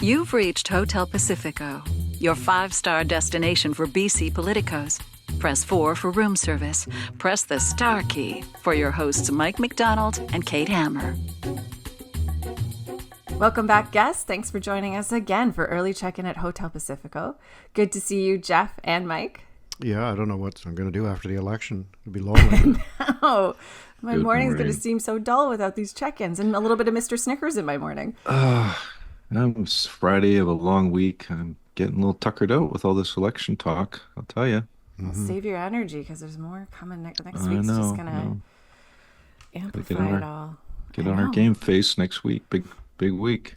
You've reached Hotel Pacifico, your 5-star destination for BC politicos. Press 4 for room service. Press the star key for your hosts Mike McDonald and Kate Hammer. Welcome back, guests. Thanks for joining us again for early check-in at Hotel Pacifico. Good to see you, Geoff and Mike. Yeah, I don't know what I'm going to do after the election. It'll be lonely. No, my morning's going to seem so dull without these check-ins and a little bit of Mr. Snickers in my morning. It's Friday of a long week. I'm getting a little tuckered out with all this election talk, I'll tell you. Well, save your energy because there's more coming next week's just going to amplify it all. Get on our game face next week. Big week.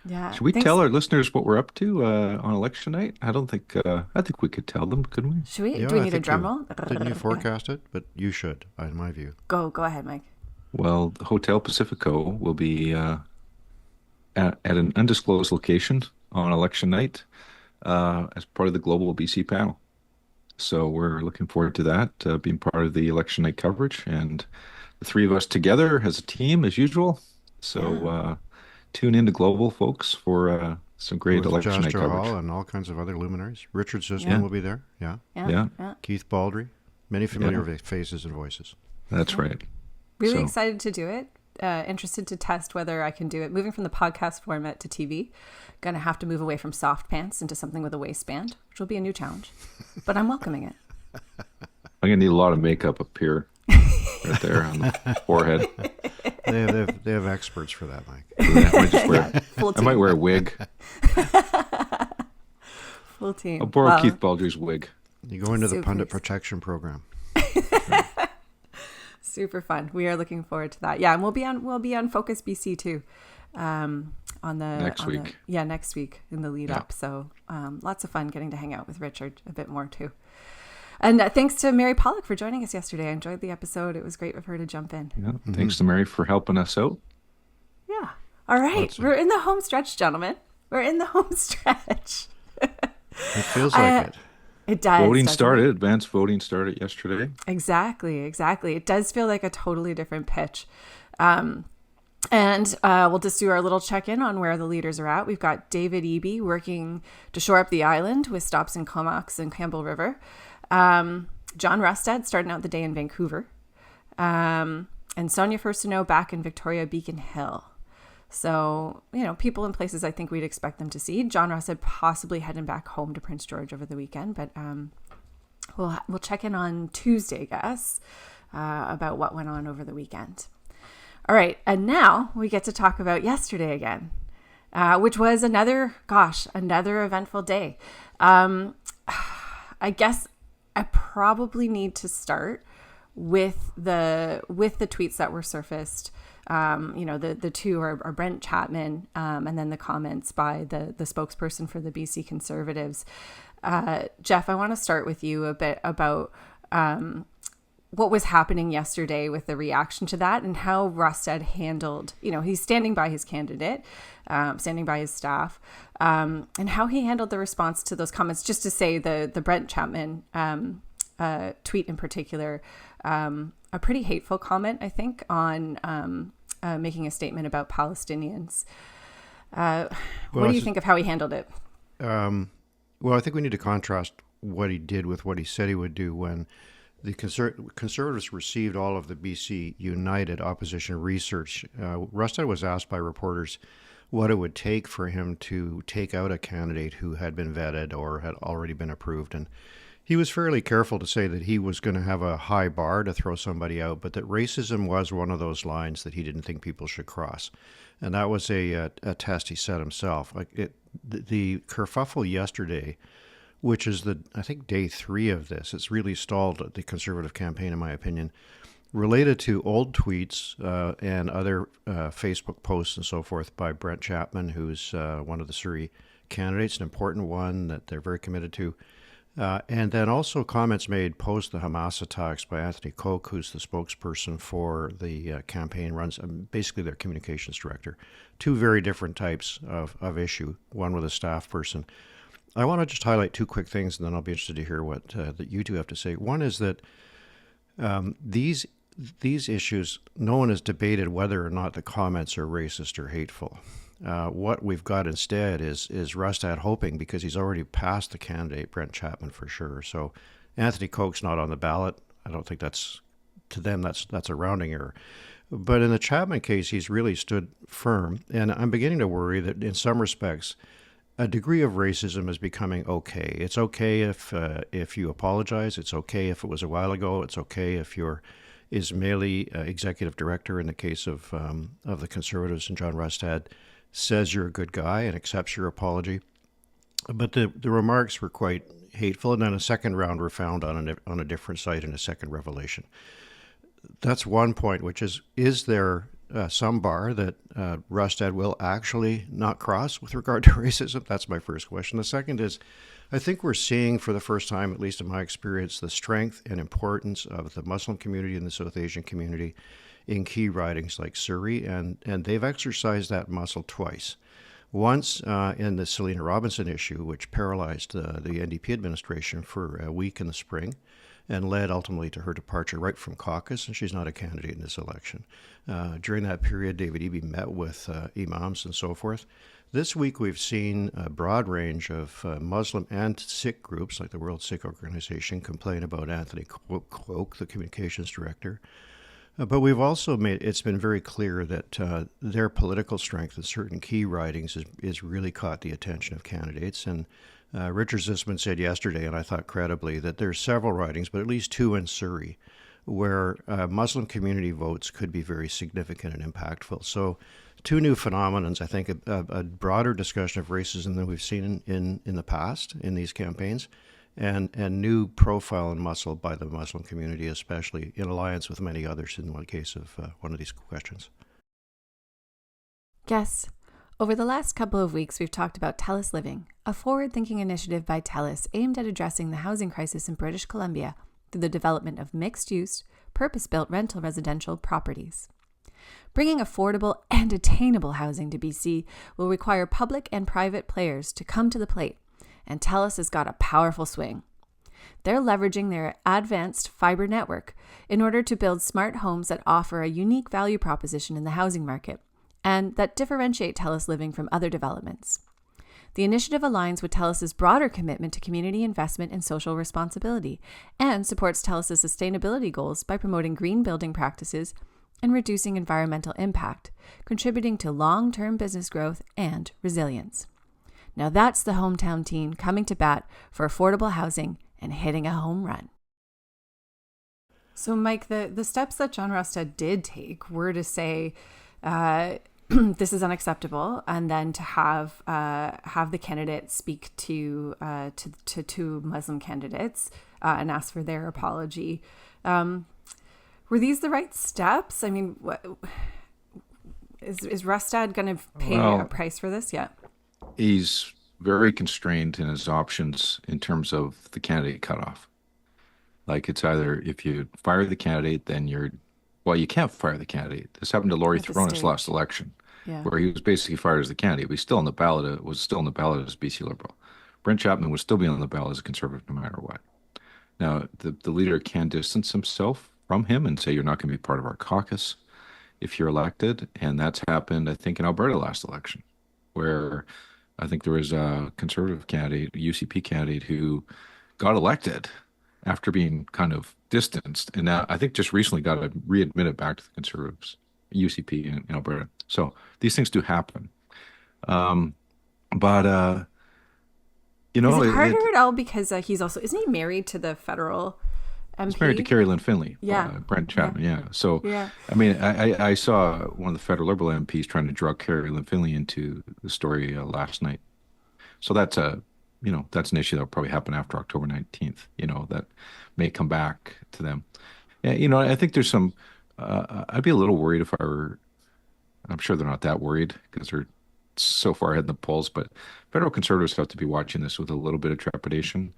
Yeah. Should we tell our listeners what we're up to on election night? I think we could tell them, couldn't we? Should we? Yeah, Do we need a drum roll? Didn't you forecast it? But you should, in my view. Go ahead, Mike. Well, the Hotel Pacifico will be at an undisclosed location on election night as part of the Global BC panel. So we're looking forward to that, being part of the election night coverage. And the three of us together as a team, as usual. So tune in to Global, folks, for some great election night coverage. Hall and all kinds of other luminaries. Richard Sisman will be there. Yeah. Keith Baldry. Many familiar faces and voices. That's right. Really excited to do it. Interested to test whether I can do it. Moving from the podcast format to TV. Going to have to move away from soft pants into something with a waistband, which will be a new challenge. But I'm welcoming it. I'm going to need a lot of makeup up here. Right there on the forehead. They have experts for that, Mike. I might wear a wig. Full team. I'll borrow Keith Baldry's wig. You go into the pundit protection program. Super fun. We are looking forward to that. Yeah, and we'll be on Focus BC too. Next week in the lead up. So lots of fun getting to hang out with Richard a bit more too. And thanks to Mary Pollock for joining us yesterday. I enjoyed the episode. It was great of her to jump in. Yeah, thanks to Mary for helping us out. Yeah. All right. We're in the home stretch, gentlemen. We're in the home stretch. It feels like it. It does. Advanced voting started yesterday. Exactly. It does feel like a totally different pitch. And we'll just do our little check-in on where the leaders are at. We've got David Eby working to shore up the island with stops in Comox and Campbell River. John Rustad starting out the day in Vancouver. And Sonia Firstino back in Victoria Beacon Hill. So, people in places I think we'd expect them to see. John Rustad possibly heading back home to Prince George over the weekend. But we'll check in on Tuesday, I guess, about what went on over the weekend. All right, and now we get to talk about yesterday again, which was another eventful day. I guess I probably need to start with the tweets that were surfaced. The two are Brent Chapman, and then the comments by the spokesperson for the BC Conservatives. Geoff, I want to start with you a bit about what was happening yesterday with the reaction to that and how Rustad handled, he's standing by his candidate, standing by his staff, and how he handled the response to those comments. Just to say the Brent Chapman tweet in particular, a pretty hateful comment, I think, on making a statement about Palestinians. What do you think of how he handled it? Well, I think we need to contrast what he did with what he said he would do when the Conservatives received all of the BC United opposition research. Rustad was asked by reporters what it would take for him to take out a candidate who had been vetted or had already been approved. And he was fairly careful to say that he was going to have a high bar to throw somebody out, but that racism was one of those lines that he didn't think people should cross. And that was a test he set himself. The kerfuffle yesterday, which is I think day 3 of this. It's really stalled the Conservative campaign, in my opinion, related to old tweets and other Facebook posts and so forth by Brent Chapman, who's one of the Surrey candidates, an important one that they're very committed to. And then also comments made post the Hamas attacks by Anthony Koch, who's the spokesperson for the campaign, runs basically their communications director. Two very different types of issue, one with a staff person. I want to just highlight 2 quick things, and then I'll be interested to hear what that you two have to say. One is that these issues, no one has debated whether or not the comments are racist or hateful. What we've got instead is Rustad hoping, because he's already passed the candidate, Brent Chapman, for sure. So Anthony Koch's not on the ballot. I don't think that's, to them, that's a rounding error. But in the Chapman case, he's really stood firm. And I'm beginning to worry that in some respects, a degree of racism is becoming okay. It's okay if you apologize. It's okay if it was a while ago. It's okay if you're Ismaili executive director in the case of the Conservatives and John Rustad says you're a good guy and accepts your apology. But the remarks were quite hateful, and then a second round were found on a different site in a second revelation. That's one point, which is there some bar that Rustad will actually not cross with regard to racism? That's my first question. The second is, I think we're seeing for the first time, at least in my experience, the strength and importance of the Muslim community and the South Asian community in key ridings like Surrey, and they've exercised that muscle twice. Once in the Selena Robinson issue, which paralyzed the NDP administration for a week in the spring, and led ultimately to her departure right from caucus, and she's not a candidate in this election. During that period, David Eby met with imams and so forth. This week, we've seen a broad range of Muslim and Sikh groups, like the World Sikh Organization, complain about Anthony Koch, the communications director. But we've also it's been very clear that their political strength in certain key ridings is really caught the attention of candidates. And Richard Zisman said yesterday, and I thought credibly, that there's several ridings, but at least two in Surrey, where Muslim community votes could be very significant and impactful. So two new phenomenons, I think, a broader discussion of racism than we've seen in the past in these campaigns, and new profile and muscle by the Muslim community, especially in alliance with many others in one case of one of these questions. Yes. Over the last couple of weeks, we've talked about TELUS Living, a forward-thinking initiative by TELUS aimed at addressing the housing crisis in British Columbia through the development of mixed-use, purpose-built rental residential properties. Bringing affordable and attainable housing to BC will require public and private players to come to the plate, and TELUS has got a powerful swing. They're leveraging their advanced fiber network in order to build smart homes that offer a unique value proposition in the housing market, and that differentiate TELUS Living from other developments. The initiative aligns with TELUS's broader commitment to community investment and social responsibility, and supports TELUS's sustainability goals by promoting green building practices and reducing environmental impact, contributing to long-term business growth and resilience. Now that's the hometown team coming to bat for affordable housing and hitting a home run. So, Mike, the steps that John Rustad did take were to say, this is unacceptable, and then to have the candidate speak to two Muslim candidates and ask for their apology. Were these the right steps? I mean, is Rustad going to pay a price for this yet? He's very constrained in his options in terms of the candidate cutoff. Like, it's either if you fire the candidate, then you can't fire the candidate. This happened to Laurie Thronis last election, where he was basically fired as the candidate, but he's still on the ballot. Was still on the ballot as BC Liberal. Brent Chapman would still be on the ballot as a Conservative no matter what. Now, the leader can distance himself from him and say, you're not going to be part of our caucus if you're elected. And that's happened, I think, in Alberta last election, where I think there was a Conservative candidate, a UCP candidate, who got elected after being kind of distanced, and now I think just recently got readmitted back to the Conservatives, UCP in Alberta. So these things do happen. But you know, is it harder at all because isn't he married to the federal MP? He's married to Carrie Lynn Finley. Yeah, Brent Chapman. Yeah. So I mean, I saw one of the federal Liberal MPs trying to drug Carrie Lynn Finley into the story last night. So that's that's an issue that will probably happen after October 19th, that may come back to them. And, I think there's some, I'd be a little worried if I were, I'm sure they're not that worried because they're so far ahead in the polls, but federal Conservatives have to be watching this with a little bit of trepidation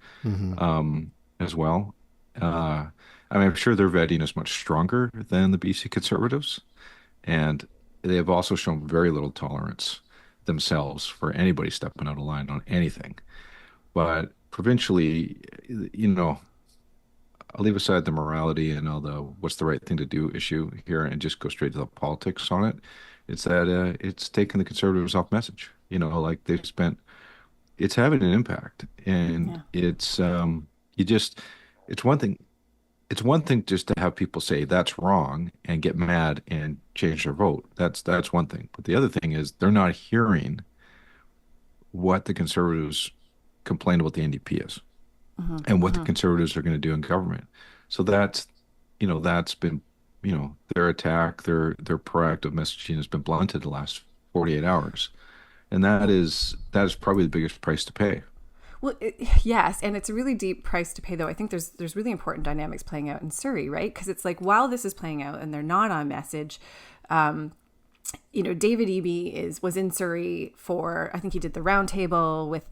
as well. I mean, I'm sure their vetting is much stronger than the BC Conservatives, and they have also shown very little tolerance themselves for anybody stepping out of line on anything. But provincially, I'll leave aside the morality and all the what's the right thing to do issue here and just go straight to the politics on it. It's that it's taken the Conservatives off message. Like it's having an impact, and Yeah. you just it's one thing. It's one thing just to have people say that's wrong and get mad and change their vote. That's one thing. But the other thing is they're not hearing what the Conservatives complain about the NDP is and what the Conservatives are going to do in government. So that's been, their attack, their proactive messaging has been blunted the last 48 hours. And that is probably the biggest price to pay. Well, yes, and it's a really deep price to pay, though. I think there's really important dynamics playing out in Surrey, right? Because it's like while this is playing out and they're not on message, David Eby was in Surrey for, I think he did the roundtable with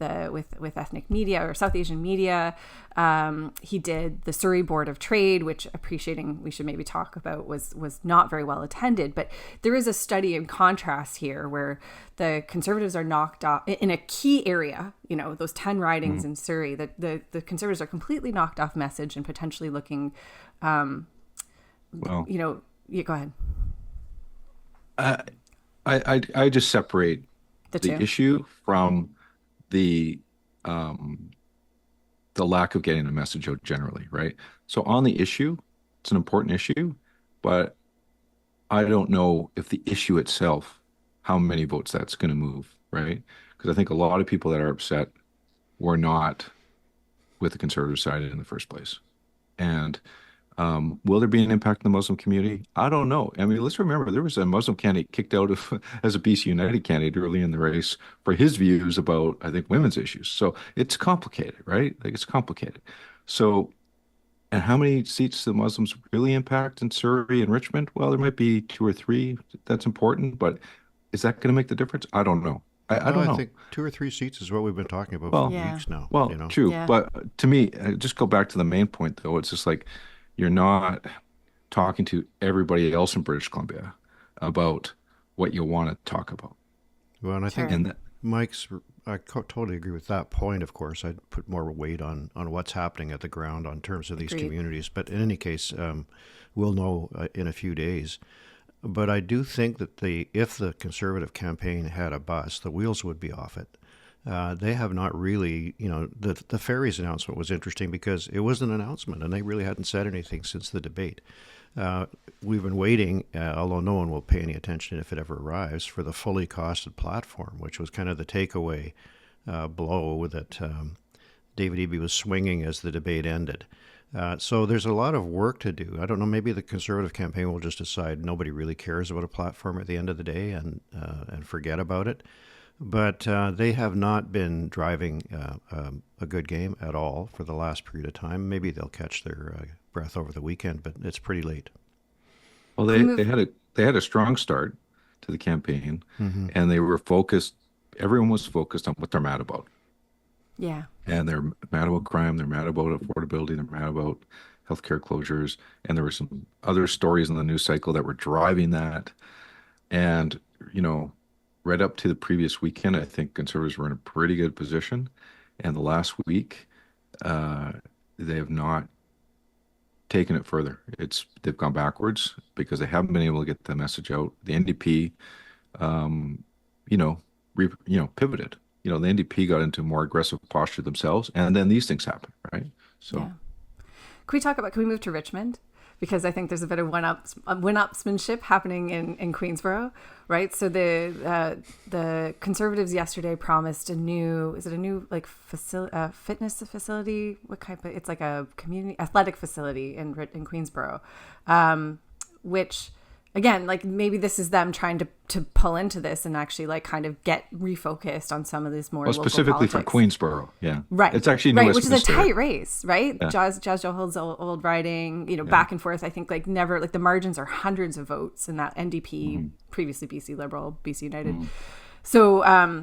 ethnic media or South Asian media. He did the Surrey Board of Trade, which we should maybe talk about was not very well attended. But there is a study in contrast here where the Conservatives are knocked off in a key area, those 10 ridings in Surrey, that the Conservatives are completely knocked off message and potentially looking, go ahead. I just separate the issue from the lack of getting a message out generally, right? So on the issue, it's an important issue, but I don't know if the issue itself, how many votes that's going to move, right? Because I think a lot of people that are upset were not with the Conservative side in the first place. And will there be an impact in the Muslim community? I don't know. I mean, let's remember there was a Muslim candidate kicked out as a BC United candidate early in the race for his views about, I think, women's issues. So it's complicated, right? Like it's complicated. So, and how many seats do the Muslims really impact in Surrey and Richmond? Well, there might be 2 or 3. That's important, but is that going to make the difference? I don't know. I don't know. I think 2 or 3 seats is what we've been talking about for weeks now. Well, true. Yeah. But to me, just go back to the main point, though. It's just like, you're not talking to everybody else in British Columbia about what you want to talk about. Well, and I think I totally agree with that point, of course. I'd put more weight on what's happening at the ground on terms of these communities. But in any case, we'll know in a few days. But I do think that if the Conservative campaign had a bus, the wheels would be off it. They have not really, the ferries announcement was interesting because it was an announcement and they really hadn't said anything since the debate. We've been waiting, although no one will pay any attention if it ever arrives, for the fully costed platform, which was kind of the takeaway blow that David Eby was swinging as the debate ended. So there's a lot of work to do. I don't know, maybe the Conservative campaign will just decide nobody really cares about a platform at the end of the day and forget about it. But they have not been driving a good game at all for the last period of time. Maybe they'll catch their breath over the weekend, but it's pretty late. Well, they had a strong start to the campaign, and they were focused. Everyone was focused on what they're mad about. Yeah. And they're mad about crime. They're mad about affordability. They're mad about healthcare closures. And there were some other stories in the news cycle that were driving that. And right up to the previous weekend, I think Conservatives were in a pretty good position. And the last week, they have not taken it further. They've gone backwards because they haven't been able to get the message out. The NDP, pivoted. The NDP got into a more aggressive posture themselves, and then these things happen, right? So, yeah. Can we move to Richmond? Because I think there's a bit of one-upsmanship happening in Queensborough, right? So the Conservatives yesterday promised a new fitness facility? What kind of? It's like a community athletic facility in Queensborough, which again, like maybe this is them trying to pull into this and actually like kind of get refocused on some of this more local specifically politics. For Queensborough, yeah, right. It's actually right, which is a tight race, right? Yeah. Jas Johal's old riding, back and forth. I think like never like the margins are hundreds of votes in that NDP, previously BC Liberal, BC United. So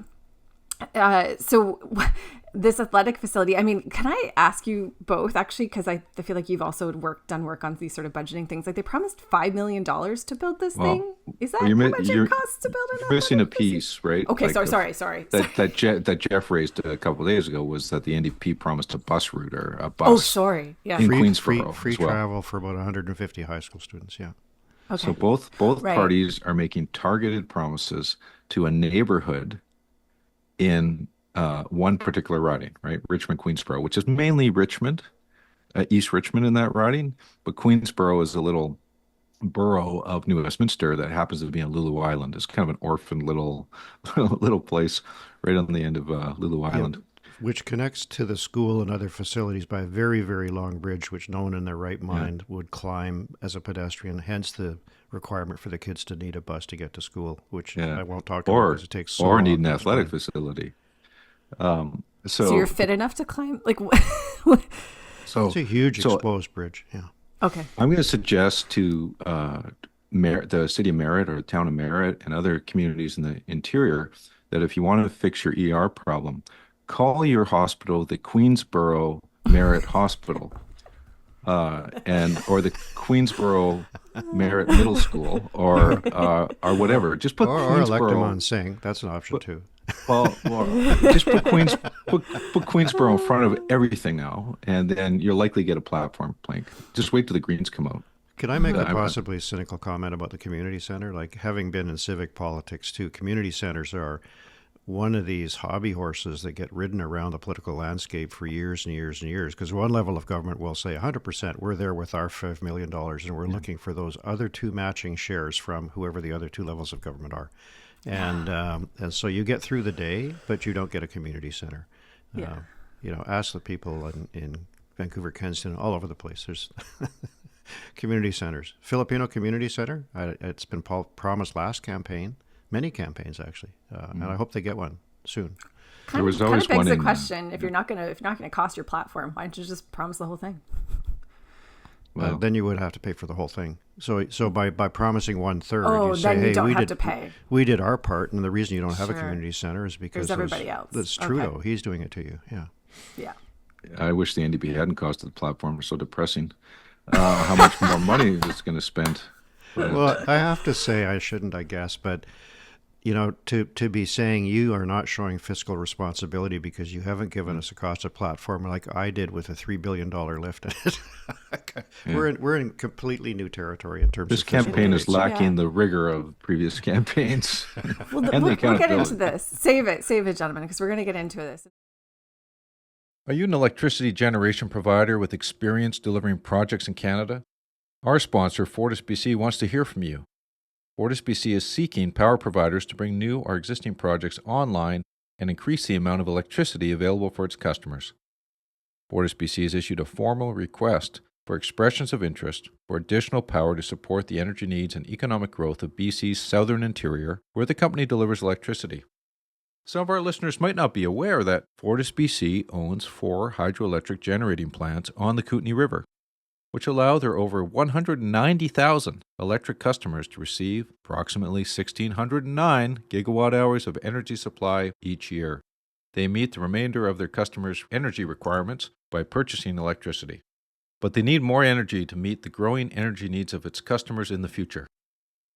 this athletic facility, I mean, can I ask you both actually, because I feel like you've also done work on these sort of budgeting things. Like they promised $5 million to build this thing. Is that how much it costs to build an You're missing a piece, right? Okay, like sorry. That Geoff raised a couple of days ago was that the NDP promised a bus route or a bus. Oh, sorry. Yeah. In Queensborough free travel for about 150 high school students, yeah. So Okay. both Right. parties are making targeted promises to a neighborhood in one particular riding, right? Richmond, Queensboro, which is mainly Richmond, East Richmond in that riding, but Queensboro is a little borough of New Westminster that happens to be on Lulu Island. It's kind of an orphan little little place right on the end of Lulu Yeah, Island. which connects to the school and other facilities by a very, very long bridge, which no one in their right Yeah. mind would climb as a pedestrian. Hence the requirement for the kids to need a bus to get to school, which Yeah. I won't talk about Or because it takes so or long need an to athletic explain. facility. So you're So fit enough to climb? Like, It's so a huge so exposed bridge. Yeah. okay. I'm going to suggest to the city of Merritt or the town of Merritt and other communities in the interior that if you want to fix your ER problem, call your hospital the Queensboro Merritt Hospital, and or the Queensboro Merritt Middle School, or whatever. Just put Or elect them Queensboro. on Sing. That's an option too. Well, just put Queensboro in front of everything now, and then you'll likely get a platform plank. Just wait till the greens come out. Can I make a I'm- possibly cynical comment about the community center? Like, having been in civic politics too, community centers are one of these hobby horses that get ridden around the political landscape for years and years and years. Because one level of government will say 100%, we're there with our $5 million and we're looking for those other two matching shares from whoever the other two levels of government are. And so you get through the day, but you don't get a community center. Yeah. Ask the people in Vancouver, Kensington, all over the place. There's community centers. Filipino Community Center, it's been promised last campaign, many campaigns actually, and I hope they get one soon. There was Kind always of begs one the in question: if you're not gonna cost your platform, why don't you just promise the whole thing? well, Then you would have to pay for the whole thing. So by promising 1/3, Oh, you say, then you hey, don't we have did to pay. we did our part, and the reason you don't have a Sure. community center is because There's everybody else. That's Okay. Trudeau. He's doing it to you. Yeah. Yeah. I wish the NDP hadn't costed the platform. It's so depressing. How much more money it's going to spend? But Well, I have to say, I shouldn't, I guess, but to be saying you are not showing fiscal responsibility because you haven't given us a cost of platform like I did with a $3 billion lift in it. We're in completely new territory in terms this of fiscal campaign is rates. lacking Yeah. the rigor of previous campaigns Well, and the we'll get into accountability. this. Save it, gentlemen, because we're gonna get into this. Are you an electricity generation provider with experience delivering projects in Canada? Our sponsor, FortisBC, wants to hear from you. FortisBC is seeking power providers to bring new or existing projects online and increase the amount of electricity available for its customers. FortisBC has issued a formal request for expressions of interest for additional power to support the energy needs and economic growth of BC's southern interior, where the company delivers electricity. Some of our listeners might not be aware that FortisBC owns 4 hydroelectric generating plants on the Kootenay River, which allow their over 190,000 electric customers to receive approximately 1,609 gigawatt hours of energy supply each year. They meet the remainder of their customers' energy requirements by purchasing electricity. But they need more energy to meet the growing energy needs of its customers in the future.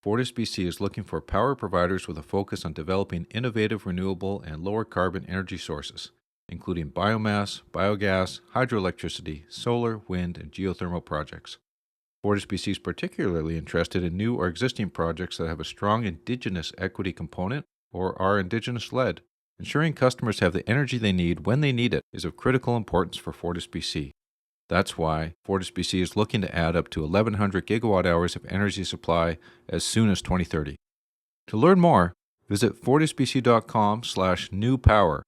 FortisBC is looking for power providers with a focus on developing innovative renewable and lower carbon energy sources, including biomass, biogas, hydroelectricity, solar, wind, and geothermal projects. FortisBC is particularly interested in new or existing projects that have a strong Indigenous equity component or are Indigenous-led. Ensuring customers have the energy they need when they need it is of critical importance for FortisBC. That's why FortisBC is looking to add up to 1,100 gigawatt hours of energy supply as soon as 2030. To learn more, visit fortisbc.com/newpower.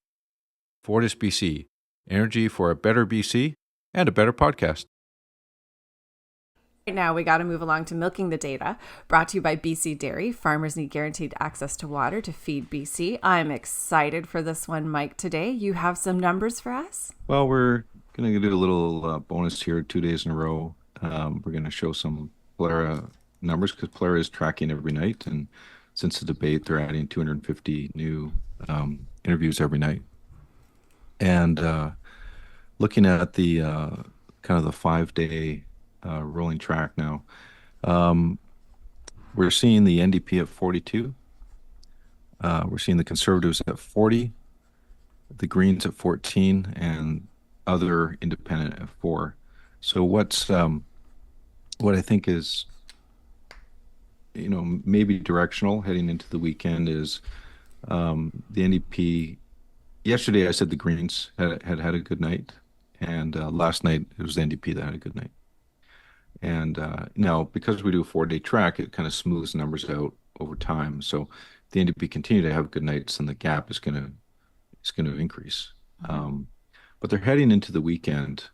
FortisBC, energy for a better BC and a better podcast. Right now, we got to move along to Milking the Data, brought to you by BC Dairy. Farmers need guaranteed access to water to feed BC. I'm excited for this one, Mike. Today, you have some numbers for us? Well, we're going to do a little bonus here 2 days in a row. We're going to show some Polera numbers because Polera is tracking every night. And since the debate, they're adding 250 new interviews every night. And looking at the kind of the 5-day rolling track now, we're seeing the NDP at 42. We're seeing the Conservatives at 40, the Greens at 14, and other independent at 4. So what I think is maybe directional heading into the weekend is the NDP. Yesterday, I said the Greens had a good night, and last night it was the NDP that had a good night. And now, because we do a 4-day track, it kind of smooths numbers out over time. So if the NDP continue to have good nights, and the gap is going to increase. But they're heading into the weekend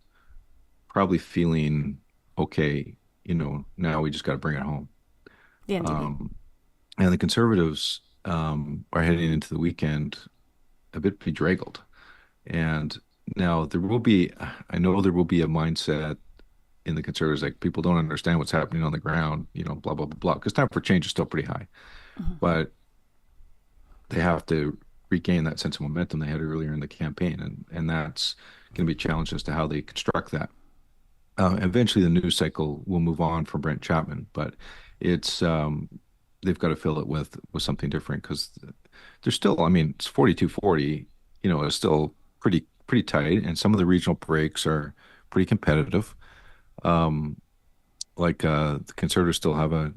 probably feeling okay. Now we just got to bring it home. The NDP. And the Conservatives are heading into the weekend a bit bedraggled. And now I know there will be a mindset in the Conservatives, like people don't understand what's happening on the ground, blah, blah, blah, blah, because time for change is still pretty high. But they have to regain that sense of momentum they had earlier in the campaign. And that's going to be a challenge as to how they construct that. Eventually, the news cycle will move on from Brent Chapman, but it's they've got to fill it with something different, because there's still, it's 42-40, it's still pretty tight, and some of the regional breaks are pretty competitive. The Conservatives still have a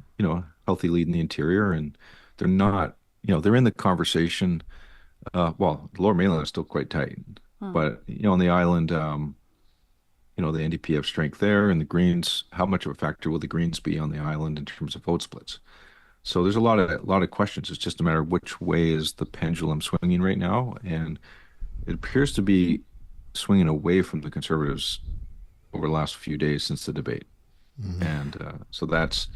healthy lead in the interior, and they're not, they're in the conversation. Well, the Lower Mainland is still quite tight, but on the island, the NDP have strength there, and the Greens. How much of a factor will the Greens be on the island in terms of vote splits? So there's a lot of questions. It's just a matter of which way is the pendulum swinging right now, and it appears to be swinging away from the Conservatives over the last few days since the debate. And so that's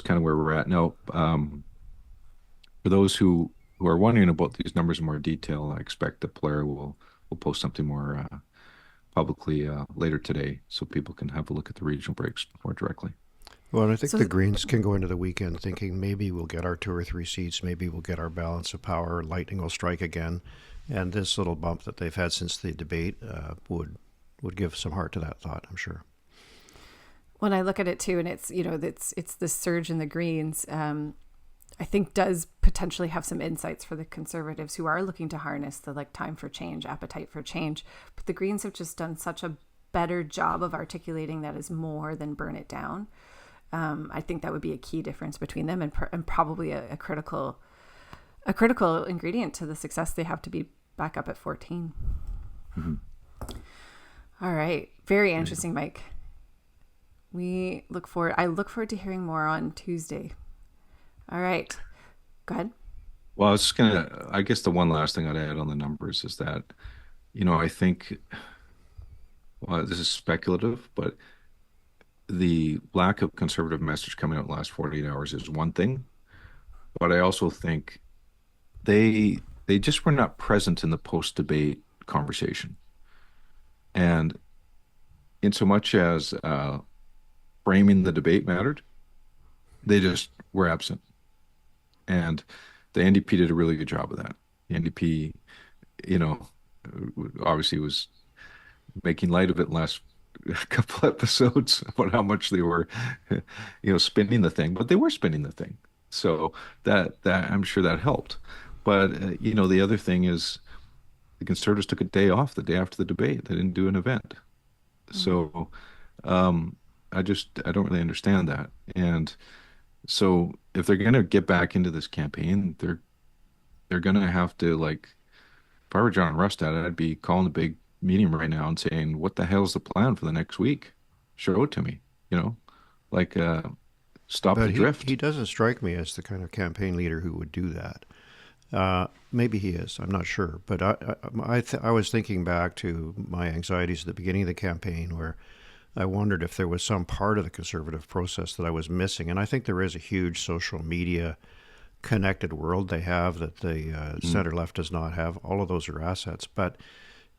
kind of where we're at now. For those who are wondering about these numbers in more detail, I expect that Blair will post something more publicly later today, so people can have a look at the regional breaks more directly. Well, and I think the Greens can go into the weekend thinking maybe we'll get our 2 or 3 seats, maybe we'll get our balance of power, lightning will strike again, and this little bump that they've had since the debate would give some heart to that thought, I'm sure. When I look at it too, and it's it's the surge in the Greens, I think does potentially have some insights for the Conservatives who are looking to harness the time for change, appetite for change. But the Greens have just done such a better job of articulating that as more than burn it down. I think that would be a key difference between them, and probably a critical ingredient to the success they have to be back up at 14. All right. Very interesting, Mike. I look forward to hearing more on Tuesday. All right. Go ahead. Well, I guess the one last thing I'd add on the numbers is that, I think, well, this is speculative, but the lack of Conservative message coming out in the last 48 hours is one thing. But I also think they just were not present in the post-debate conversation. And in so much as framing the debate mattered, they just were absent. And the NDP did a really good job of that. The NDP, obviously was making light of it in the last couple episodes about how much they were, spinning the thing, but they were spinning the thing. So that I'm sure that helped. But, the other thing is the Conservatives took a day off the day after the debate. They didn't do an event. So I don't really understand that. And so if they're going to get back into this campaign, they're going to have to, if I were John Rustad, I'd be calling a big meeting right now and saying, what the hell's the plan for the next week? Show it to me, stop the drift. He doesn't strike me as the kind of campaign leader who would do that. Maybe he is, I'm not sure. But I was thinking back to my anxieties at the beginning of the campaign, where I wondered if there was some part of the Conservative process that I was missing. And I think there is a huge social media connected world they have that the center left does not have. All of those are assets. But,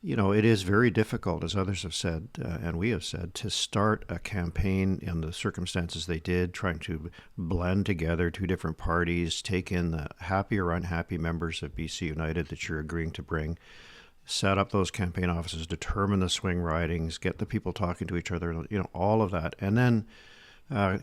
it is very difficult, as others have said, and we have said, to start a campaign in the circumstances they did, trying to blend together 2 different parties, take in the happy or unhappy members of BC United that you're agreeing to bring, set up those campaign offices, determine the swing ridings, get the people talking to each other, all of that. And then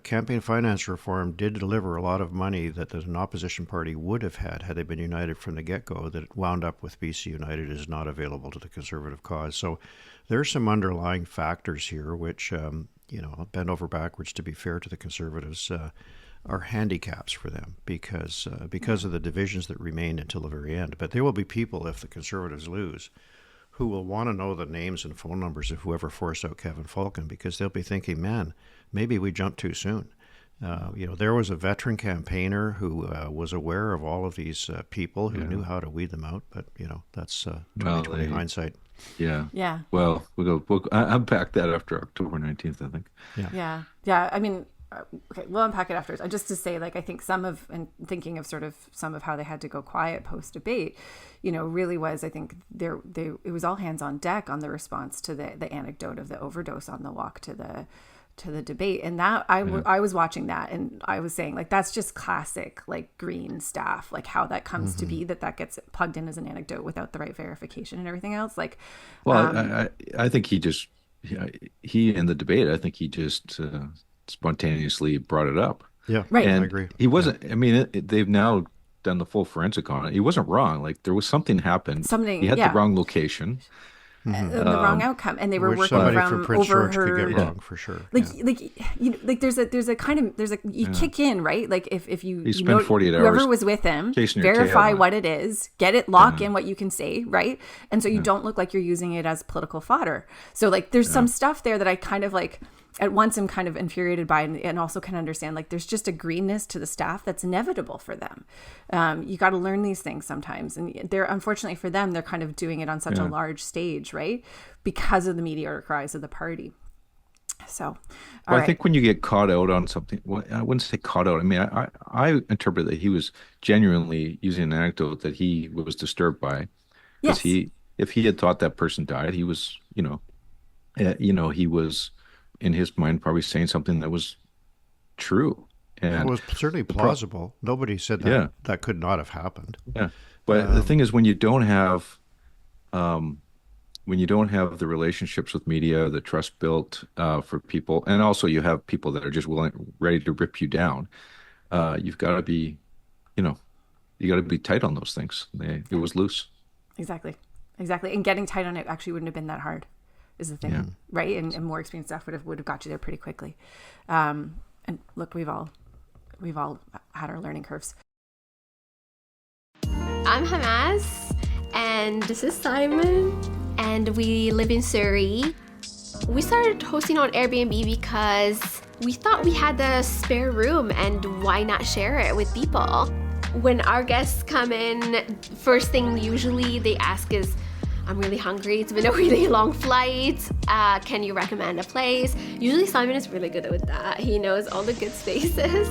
campaign finance reform did deliver a lot of money that an opposition party would have had they been united from the get-go, that it wound up with BC United is not available to the Conservative cause. So there are some underlying factors here which, bend over backwards to be fair to the Conservatives, are handicaps for them because of the divisions that remain until the very end. But there will be people, if the Conservatives lose, who will want to know the names and phone numbers of whoever forced out Kevin Falcon, because they'll be thinking, man, maybe we jumped too soon. There was a veteran campaigner who was aware of all of these people who knew how to weed them out. But, that's 2020 hindsight. Yeah. Yeah. Well, we'll unpack that after October 19th, I think. Yeah. Yeah. I mean, okay, we'll unpack it afterwards. Just to say, like, I think and thinking of sort of some of how they had to go quiet post debate, really was, I think it was all hands on deck on the response to the anecdote of the overdose on the walk to the debate. And that I was watching that, and I was saying, like, that's just classic, like, Green staff, like how that comes to be, that gets plugged in as an anecdote without the right verification and everything else. Like, well, I think he in the debate, I think he just spontaneously brought it up. Yeah, right. I And agree. he wasn't, I mean, they've now done the full forensic on it. He wasn't wrong. Like, there was something happened. He had the wrong location. The wrong outcome, and they were Which working somebody from from Prince George could overheard. get wrong for sure. There's a kind of you kick in, right? Like if you spent 48 whoever hours was with him, chasing your verify tail. what it is, get it, lock in what you can say, right? And so you don't look like you're using it as political fodder. So, like, there's some stuff there that I kind of, like, at once am kind of infuriated by, and also can understand, like, there's just a greenness to the staff that's inevitable for them. You got to learn these things sometimes, and they're, unfortunately for them, they're kind of doing it on such a large stage, right? Because of the meteor cries of the party. So, Well, I think when you get caught out on something, well, I wouldn't say caught out. I mean, I interpret that he was genuinely using an anecdote that he was disturbed by. Because Yes. if he had thought that person died, he was, he was, in his mind, probably saying something that was true. And It was certainly plausible. Nobody said that that could not have happened. yeah, but the thing is, when you don't have the relationships with media, the trust built for people, and also you have people that are just ready to rip you down, you've got to be, you got to be tight on those things. It was loose. Exactly. And getting tight on it actually wouldn't have been that hard, is the thing, right? And more experienced staff would have got you there pretty quickly. And look, we've all had our learning curves. I'm Hamas, and this is Simon, and we live in Surrey. We started hosting on Airbnb because we thought we had the spare room, and why not share it with people? When our guests come in, first thing usually they ask is, I'm really hungry, it's been a really long flight, can you recommend a place? Usually Simon is really good with that. He knows all the good spaces.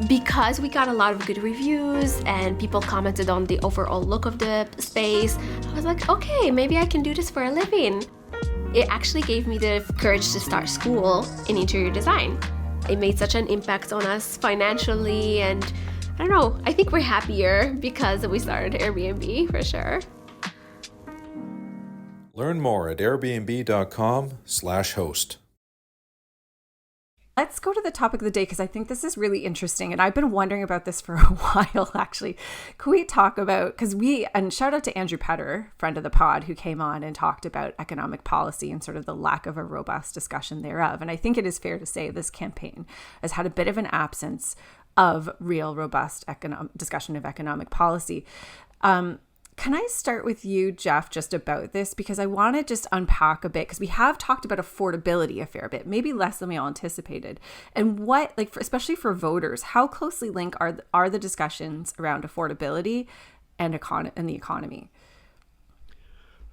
Because we got a lot of good reviews and people commented on the overall look of the space, I was like, okay, maybe I can do this for a living. It actually gave me the courage to start school in interior design. It made such an impact on us financially, and I don't know, I think we're happier because we started Airbnb for sure. Learn more at airbnb.com/host. Let's go to the topic of the day, because I think this is really interesting. And I've been wondering about this for a while, actually. Could we talk about, and shout out to Andrew Petter, friend of the pod, who came on and talked about economic policy and sort of the lack of a robust discussion thereof. And I think it is fair to say this campaign has had a bit of an absence of real robust discussion of economic policy. Can I start with you, Geoff, just about this? Because I want to just unpack a bit, because we have talked about affordability a fair bit, maybe less than we all anticipated. And what, like, especially for voters, how closely linked are the discussions around affordability and the economy?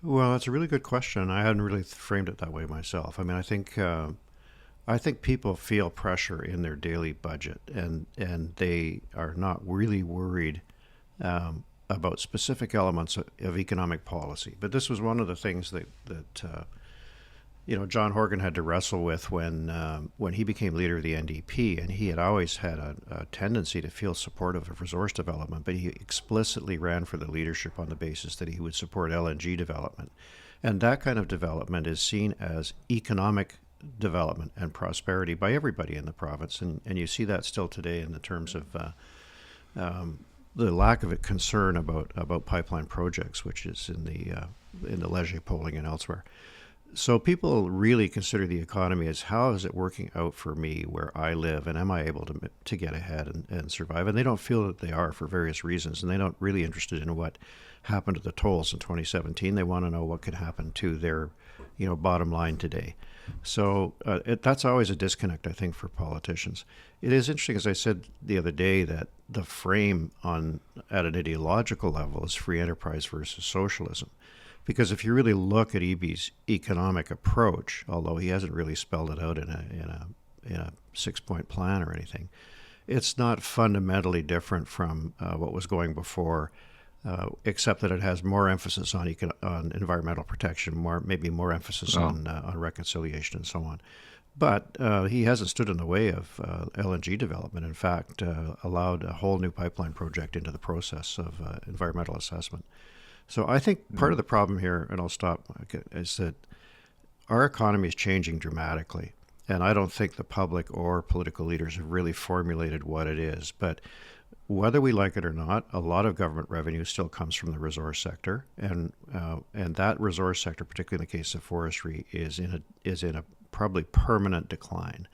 Well, that's a really good question. I hadn't really framed it that way myself. I mean, I think people feel pressure in their daily budget, and they are not really worried about specific elements of economic policy. But this was one of the things that John Horgan had to wrestle with when he became leader of the NDP, and he had always had a tendency to feel supportive of resource development, but he explicitly ran for the leadership on the basis that he would support LNG development. And that kind of development is seen as economic development and prosperity by everybody in the province, and you see that still today in the terms of the lack of concern about pipeline projects, which is in the Leger polling and elsewhere. So people really consider the economy as how is it working out for me where I live, and am I able to get ahead and survive? And they don't feel that they are for various reasons, and they're not really interested in what happened to the tolls in 2017. They want to know what could happen to their, bottom line today. So that's always a disconnect, I think, for politicians. It is interesting, as I said the other day, that the frame at an ideological level is free enterprise versus socialism. Because if you really look at EB's economic approach, although he hasn't really spelled it out in a 6-point plan or anything, it's not fundamentally different from what was going before, except that it has more emphasis on environmental protection, maybe more emphasis on reconciliation and so on. But he hasn't stood in the way of LNG development. In fact, allowed a whole new pipeline project into the process of environmental assessment. So I think part of the problem here, and I'll stop, is that our economy is changing dramatically. And I don't think the public or political leaders have really formulated what it is. But whether we like it or not, a lot of government revenue still comes from the resource sector. And that resource sector, particularly in the case of forestry, is in a probably permanent decline.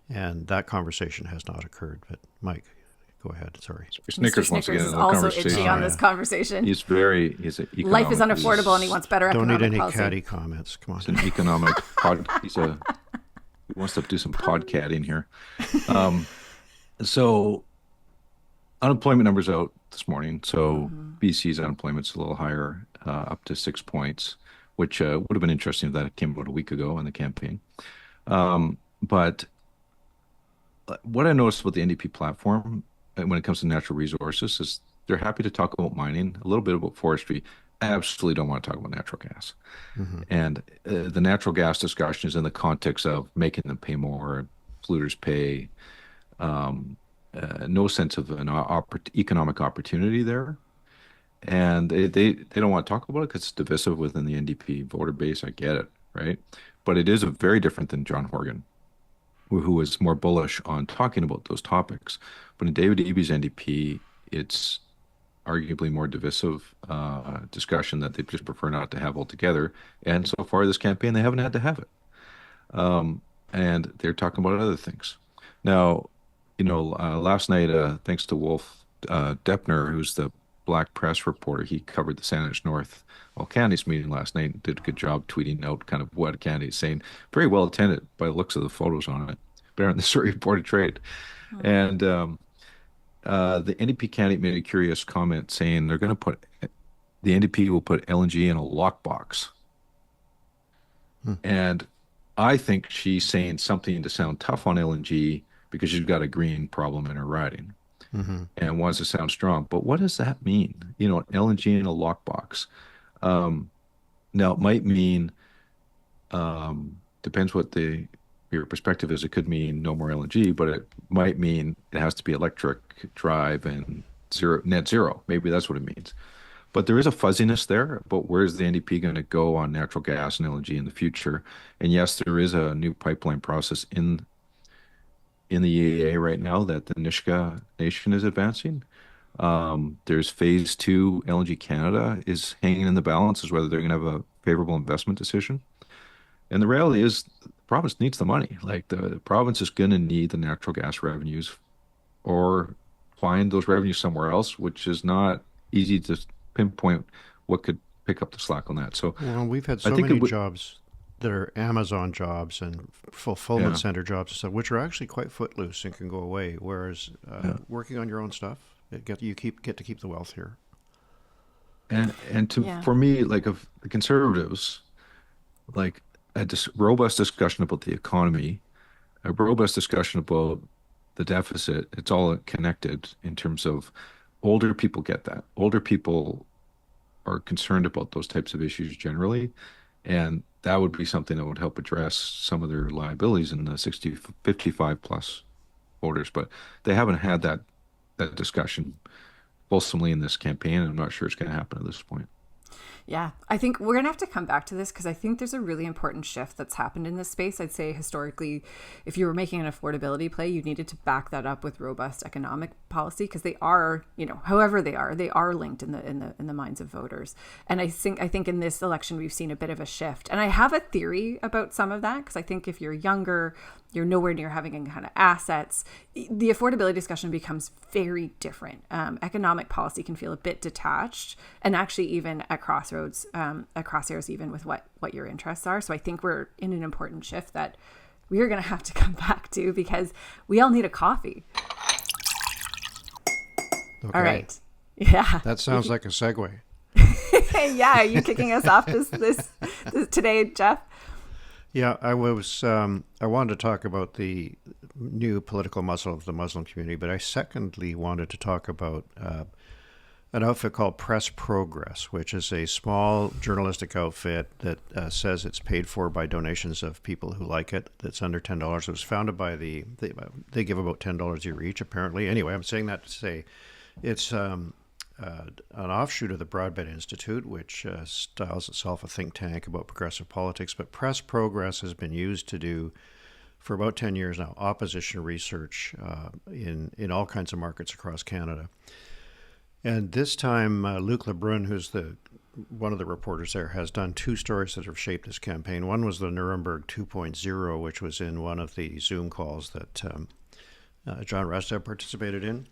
And that conversation has not occurred. But Mike, go ahead. Sorry. Snickers wants to get into the conversation. Also itchy on this conversation. He's life is unaffordable, and he wants better economic policy. Don't need any catty comments. Come on. He's an economic he wants to do some podcatting here. So unemployment numbers out this morning. So BC's unemployment's a little higher, up to 6 points, which would have been interesting if that came about a week ago in the campaign. But what I noticed about the NDP platform when it comes to natural resources is they're happy to talk about mining, a little bit about forestry. Absolutely don't want to talk about natural gas. And the natural gas discussion is in the context of making them pay more, polluters pay, no sense of an economic opportunity there. And they don't want to talk about it because it's divisive within the NDP voter base. I get it, right? But it is very different than John Horgan, who was more bullish on talking about those topics. But in David Eby's NDP, it's arguably more divisive discussion that they just prefer not to have altogether. And so far this campaign, they haven't had to have it. And they're talking about other things. Now, last night, thanks to Wolf Deppner, who's the Black press reporter, he covered the Saanich North candidates meeting last night and did a good job tweeting out kind of what a candidate's saying. Very well attended by the looks of the photos on it. Better on the Surrey Board of Trade. And the NDP candidate made a curious comment saying the NDP will put LNG in a lockbox. And I think she's saying something to sound tough on LNG because she's got a green problem in her riding. And wants to sound strong. But what does that mean? LNG in a lockbox. Now, it might mean, depends what your perspective is. It could mean no more LNG, but it might mean it has to be electric drive and net zero. Maybe that's what it means. But there is a fuzziness there about where's the NDP going to go on natural gas and LNG in the future. And yes, there is a new pipeline process in the EAA right now that the Nisga'a Nation is advancing. There's phase 2 LNG Canada is hanging in the balance as whether they're going to have a favorable investment decision. And the reality is the province needs the money. Like the province is going to need the natural gas revenues or find those revenues somewhere else, which is not easy to pinpoint what could pick up the slack on that. So we've had so many jobs that are Amazon jobs and fulfillment center jobs and stuff, which are actually quite footloose and can go away. Whereas working on your own stuff, you get to keep the wealth here. For me, like of the Conservatives, like a robust discussion about the economy, a robust discussion about the deficit. It's all connected in terms of older people get that. Older people are concerned about those types of issues generally. And that would be something that would help address some of their liabilities in the 55 plus voters. But they haven't had that discussion fulsomely in this campaign, and I'm not sure it's going to happen at this point. Yeah, I think we're going to have to come back to this because I think there's a really important shift that's happened in this space. I'd say historically, if you were making an affordability play, you needed to back that up with robust economic policy because they are, however they are linked in the minds of voters. And I think in this election, we've seen a bit of a shift. And I have a theory about some of that because I think if you're younger, you're nowhere near having any kind of assets, the affordability discussion becomes very different. Economic policy can feel a bit detached and actually even at crosshairs even with what your interests are. So I think we're in an important shift that we are going to have to come back to because we all need a coffee. Okay. All right. Yeah. That sounds like a segue. Yeah. Are you kicking us off this today, Geoff? Yeah, I wanted to talk about the new political muscle of the Muslim community, but I secondly wanted to talk about an outfit called Press Progress, which is a small journalistic outfit that says it's paid for by donations of people who like it. That's under $10. It was founded by they give about $10 a year each, apparently. Anyway, I'm saying that to say it's an offshoot of the Broadbent Institute, which styles itself a think tank about progressive politics. But Press Progress has been used to do, for about 10 years now, opposition research in all kinds of markets across Canada. And this time, Luc Lebrun, who's one of the reporters there, has done two stories that have shaped this campaign. One was the Nuremberg 2.0, which was in one of the Zoom calls that John Restad participated in.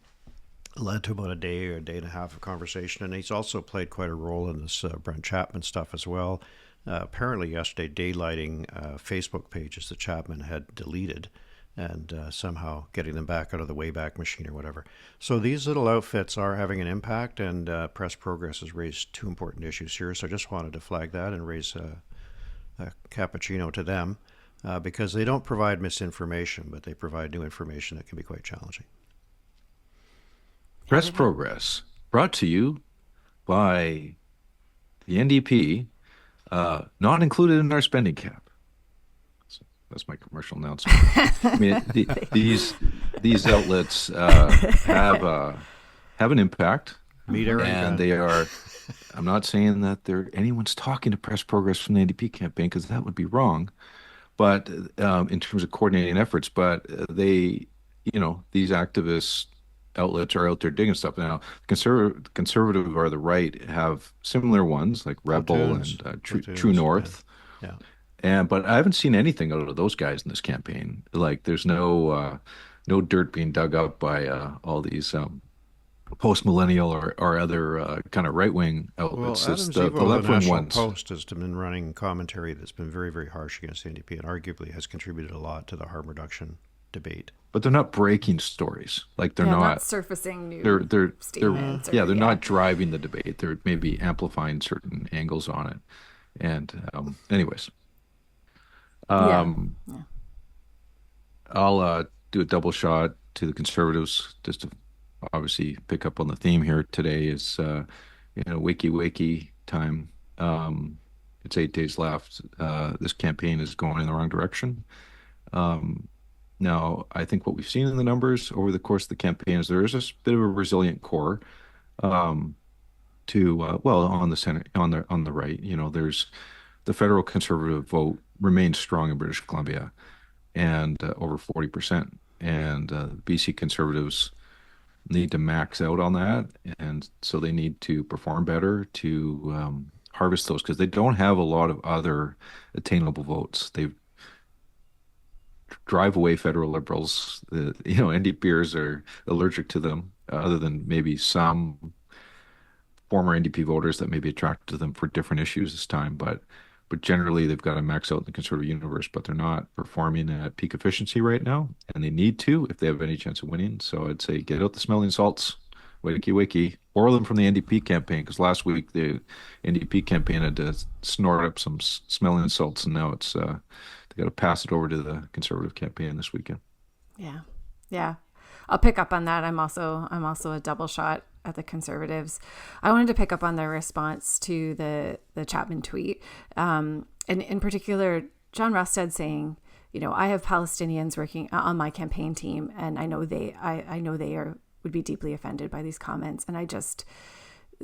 Led to about a day and a half of conversation. And he's also played quite a role in this Brent Chapman stuff as well. Apparently yesterday, daylighting Facebook pages that Chapman had deleted and somehow getting them back out of the Wayback Machine or whatever. So these little outfits are having an impact, and Press Progress has raised two important issues here. So I just wanted to flag that and raise a cappuccino to them because they don't provide misinformation, but they provide new information that can be quite challenging. Press Progress, brought to you by the NDP, not included in our spending cap. That's my commercial announcement. I mean, these outlets have an impact, and they are. I'm not saying that anyone's talking to Press Progress from the NDP campaign because that would be wrong. But in terms of coordinating efforts, but these activists outlets are out there digging stuff now. Conservative or the right have similar ones like Rebel and True North. Yeah. But I haven't seen anything out of those guys in this campaign. Like there's no dirt being dug up by all these post-millennial or other kind of right-wing outlets. Well, Adam Zivo, the National ones. Post has been running commentary that's been very, very harsh against the NDP and arguably has contributed a lot to the harm reduction debate. But they're not breaking stories. Like they're not surfacing new statements. They're not driving the debate. They're maybe amplifying certain angles on it. And anyways, I'll do a double shot to the Conservatives just to obviously pick up on the theme here. Today is wakey time. It's 8 days left. This campaign is going in the wrong direction. Now, I think what we've seen in the numbers over the course of the campaign is there is a bit of a resilient core on the center, on the right. There's the federal Conservative vote remains strong in British Columbia and over 40%. And BC Conservatives need to max out on that. And so they need to perform better to harvest those because they don't have a lot of other attainable votes. They've drive away federal Liberals. NDPers are allergic to them, other than maybe some former NDP voters that may be attracted to them for different issues this time. But generally, they've got to max out in the Conservative universe, but they're not performing at peak efficiency right now, and they need to if they have any chance of winning. So I'd say get out the smelling salts, wakey, borrow them from the NDP campaign, because last week the NDP campaign had to snort up some smelling salts, and now it's they got to pass it over to the Conservative campaign this weekend. Yeah. I'll pick up on that. I'm also a double shot at the Conservatives. I wanted to pick up on their response to the Chapman tweet, and in particular, John Restad saying, I have Palestinians working on my campaign team, and I know they would be deeply offended by these comments. And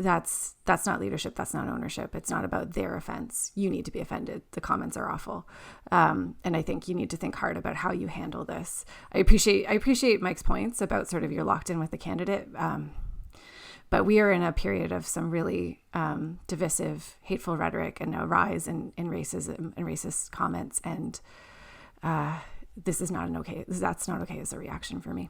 that's not leadership. That's not ownership. It's not about their offense. You need to be offended. The comments are awful. And I think you need to think hard about how you handle this. I appreciate Mike's points about sort of you're locked in with the candidate. But we are in a period of some really divisive, hateful rhetoric and a rise in racism and racist comments. And this is not that's not okay as a reaction for me.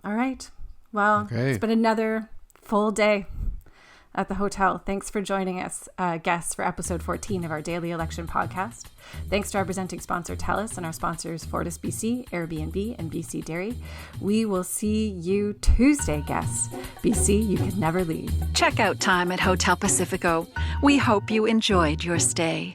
All right. Well, It's been another full day at the hotel. Thanks for joining us, guests, for episode 14 of our daily election podcast. Thanks to our presenting sponsor, TELUS, and our sponsors, Fortis BC, Airbnb, and BC Dairy. We will see you Tuesday, guests. BC, you can never leave. Check out time at Hotel Pacifico. We hope you enjoyed your stay.